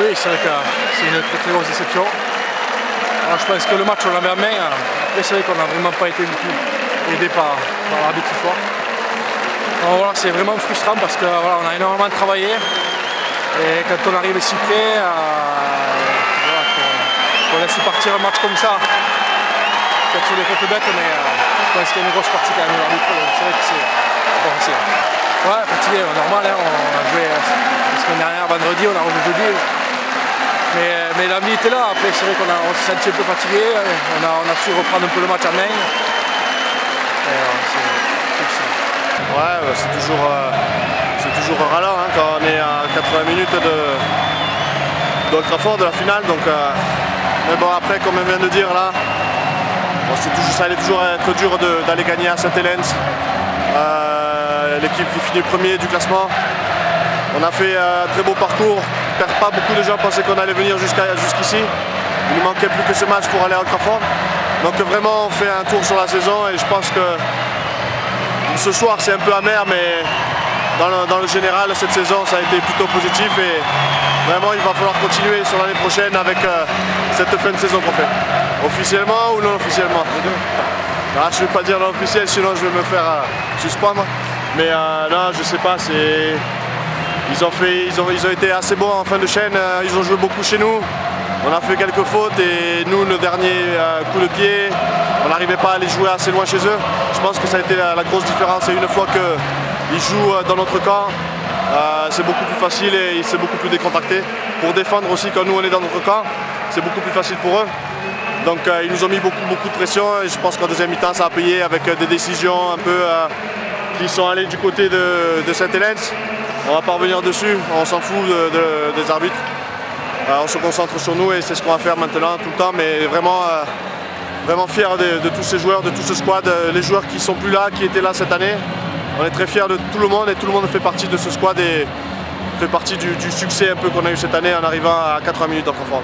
Oui, c'est vrai que c'est une très grosse déception. Alors, je pense que le match on l'avait en main. Après c'est vrai qu'on n'a vraiment pas été du tout aidé par l'arbitre ce soir. Alors, voilà, c'est vraiment frustrant parce que voilà, on a énormément travaillé. Et quand on arrive si près, voilà, qu'on laisse partir un match comme ça, peut-être sur des fautes bêtes, mais je pense qu'il y a une grosse partie quand même de l'arbitre. C'est vrai que c'est pas facile. Ouais, fatigué, normal, hein, on a joué la semaine dernière, vendredi, on a rejoué jeudi. Mais l'envie était là, après c'est vrai qu'on s'est senti un peu fatigué, on a su reprendre un peu le match en main. Ouais, c'est toujours ralent hein, quand on est à 80 minutes d'Old Trafford, de la finale. Donc, mais bon, après, comme on vient de dire là, bon, ça allait toujours être dur d'aller gagner à Saint-Helens. L'équipe qui finit premier du classement. On a fait un très beau parcours. Pas beaucoup de gens pensaient qu'on allait venir jusqu'ici. Il nous manquait plus que ce match pour aller à Old Trafford. Donc vraiment, on fait un tour sur la saison et je pense que ce soir c'est un peu amer, mais dans le général, cette saison ça a été plutôt positif et vraiment il va falloir continuer sur l'année prochaine avec cette fin de saison qu'on fait. Officiellement ou non officiellement? Ah, je ne vais pas dire non officiel, sinon je vais me faire suspendre. Mais non, je sais pas, ils ont été assez bons en fin de chaîne, ils ont joué beaucoup chez nous. On a fait quelques fautes et nous, le dernier coup de pied, on n'arrivait pas à les jouer assez loin chez eux. Je pense que ça a été la grosse différence. Et une fois qu'ils jouent dans notre camp, c'est beaucoup plus facile et c'est beaucoup plus décontracté. Pour défendre aussi quand nous on est dans notre camp, c'est beaucoup plus facile pour eux. Donc ils nous ont mis beaucoup de pression et je pense qu'en deuxième mi-temps ça a payé avec des décisions un peu qui sont allées du côté de Saint-Helens. On ne va pas revenir dessus, on s'en fout des arbitres. On se concentre sur nous et c'est ce qu'on va faire maintenant tout le temps, mais vraiment fiers de tous ces joueurs, de tout ce squad, les joueurs qui ne sont plus là, qui étaient là cette année. On est très fiers de tout le monde et tout le monde fait partie de ce squad et fait partie du succès un peu qu'on a eu cette année en arrivant à 80 minutes d'Old Trafford.